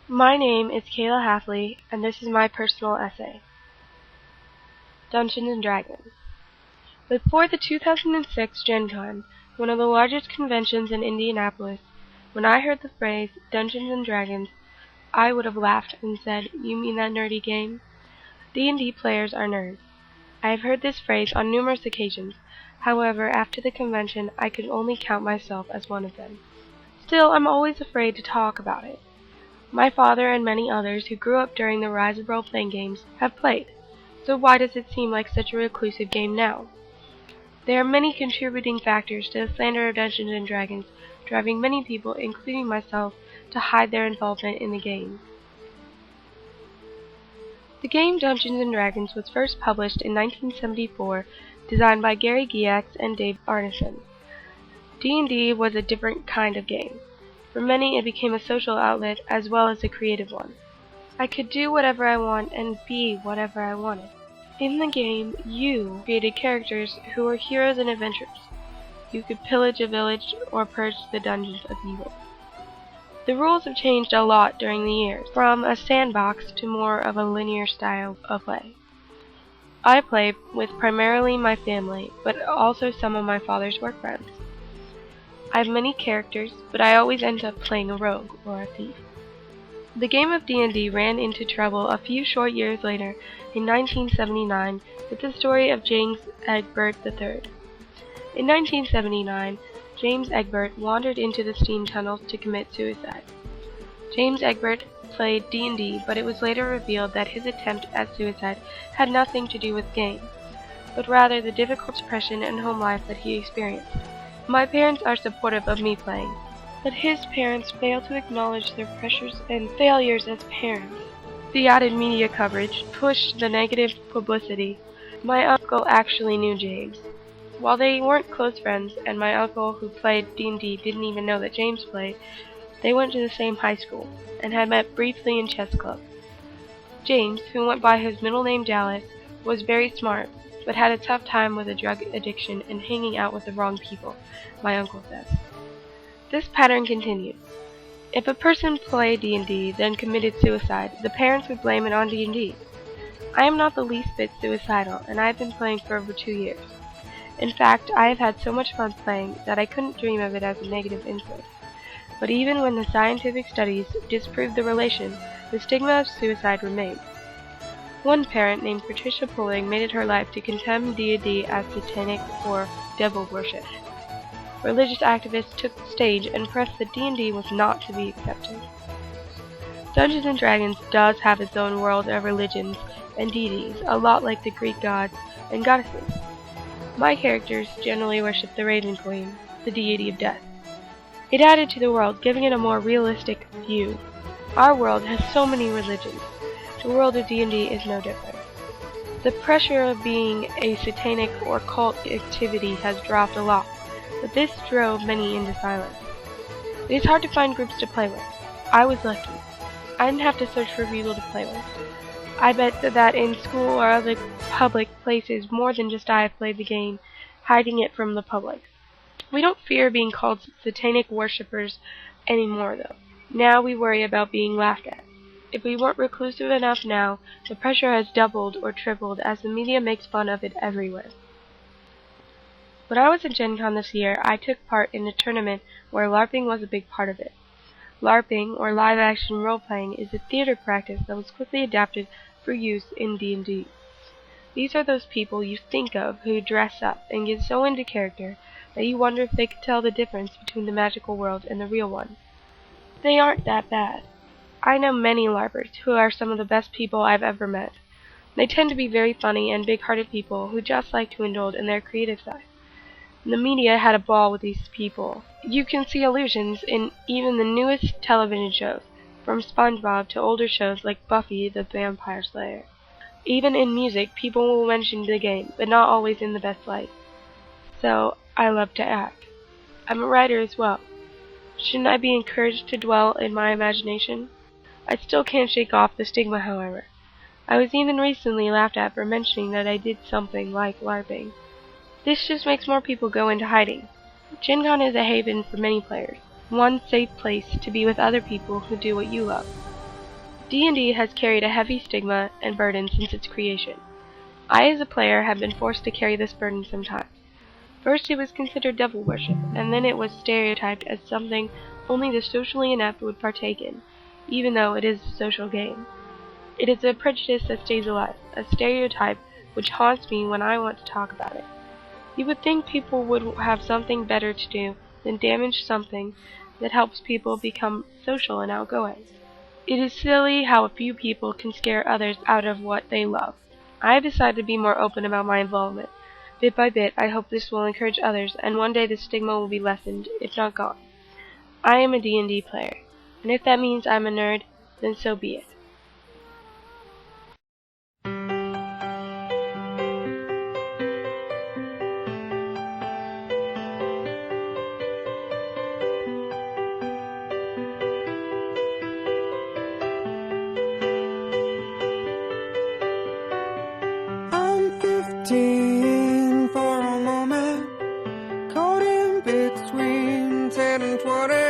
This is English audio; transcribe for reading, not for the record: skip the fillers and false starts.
My name is Kayla Halfley, and this is my personal essay. Dungeons & Dragons. Before the 2006 Gen Con, one of the largest conventions in Indianapolis, when I heard the phrase Dungeons & Dragons, I would have laughed and said, "You mean that nerdy game?" D&D players are nerds. I have heard this phrase on numerous occasions. However, after the convention, I could only count myself as one of them. Still, I'm always afraid to talk about it. My father and many others who grew up during the rise of role-playing games have played, so why does it seem like such a reclusive game now? There are many contributing factors to the slander of Dungeons & Dragons, driving many people, including myself, to hide their involvement in the game. The game Dungeons & Dragons was first published in 1974, designed by Gary Gygax and Dave Arneson. D&D was a different kind of game. For many, it became a social outlet as well as a creative one. I could do whatever I want and be whatever I wanted. In the game, you created characters who were heroes and adventurers. You could pillage a village or purge the dungeons of evil. The rules have changed a lot during the years, from a sandbox to more of a linear style of play. I play with primarily my family, but also some of my father's work friends. I have many characters, but I always end up playing a rogue or a thief. The game of D&D ran into trouble a few short years later, in 1979, with the story of James Egbert III. In 1979, James Egbert wandered into the steam tunnels to commit suicide. James Egbert played D&D, but it was later revealed that his attempt at suicide had nothing to do with games, but rather the difficult depression and home life that he experienced. My parents are supportive of me playing, but his parents fail to acknowledge their pressures and failures as parents. The added media coverage pushed the negative publicity. My uncle actually knew James. While they weren't close friends, and my uncle who played D&D didn't even know that James played, they went to the same high school, and had met briefly in chess club. James, who went by his middle name Dallas, was very smart, but had a tough time with a drug addiction and hanging out with the wrong people, my uncle says. This pattern continued. If a person played D&D, then committed suicide, the parents would blame it on D&D. I am not the least bit suicidal, and I have been playing for over 2 years. In fact, I have had so much fun playing that I couldn't dream of it as a negative influence. But even when the scientific studies disproved the relation, the stigma of suicide remained. One parent named Patricia Pulling made it her life to condemn D&D as satanic or devil worship. Religious activists took the stage and pressed that D&D was not to be accepted. Dungeons & Dragons does have its own world of religions and deities, a lot like the Greek gods and goddesses. My characters generally worship the Raven Queen, the deity of death. It added to the world, giving it a more realistic view. Our world has so many religions. The world of D&D is no different. The pressure of being a satanic or cult activity has dropped a lot, but this drove many into silence. It is hard to find groups to play with. I was lucky. I didn't have to search for people to play with. I bet that in school or other public places more than just I have played the game, hiding it from the public. We don't fear being called satanic worshippers anymore, though. Now we worry about being laughed at. If we weren't reclusive enough now, the pressure has doubled or tripled as the media makes fun of it everywhere. When I was at Gen Con this year, I took part in a tournament where LARPing was a big part of it. LARPing, or live-action role-playing, is a theater practice that was quickly adapted for use in D&D. These are those people you think of who dress up and get so into character that you wonder if they could tell the difference between the magical world and the real one. They aren't that bad. I know many LARPers who are some of the best people I've ever met. They tend to be very funny and big-hearted people who just like to indulge in their creative side. The media had a ball with these people. You can see allusions in even the newest television shows, from SpongeBob to older shows like Buffy the Vampire Slayer. Even in music, people will mention the game, but not always in the best light. So, I love to act. I'm a writer as well. Shouldn't I be encouraged to dwell in my imagination? I still can't shake off the stigma, however. I was even recently laughed at for mentioning that I did something like LARPing. This just makes more people go into hiding. Gen Con is a haven for many players, one safe place to be with other people who do what you love. D&D has carried a heavy stigma and burden since its creation. I, as a player, have been forced to carry this burden sometimes. First it was considered devil worship, and then it was stereotyped as something only the socially inept would partake in, even though it is a social game. It is a prejudice that stays alive, a stereotype which haunts me when I want to talk about it. You would think people would have something better to do than damage something that helps people become social and outgoing. It is silly how a few people can scare others out of what they love. I have decided to be more open about my involvement. Bit by bit, I hope this will encourage others, and one day the stigma will be lessened, if not gone. I am a D&D player, and if that means I'm a nerd, then so be it. I'm 15 for a moment, caught in between 10 and 20.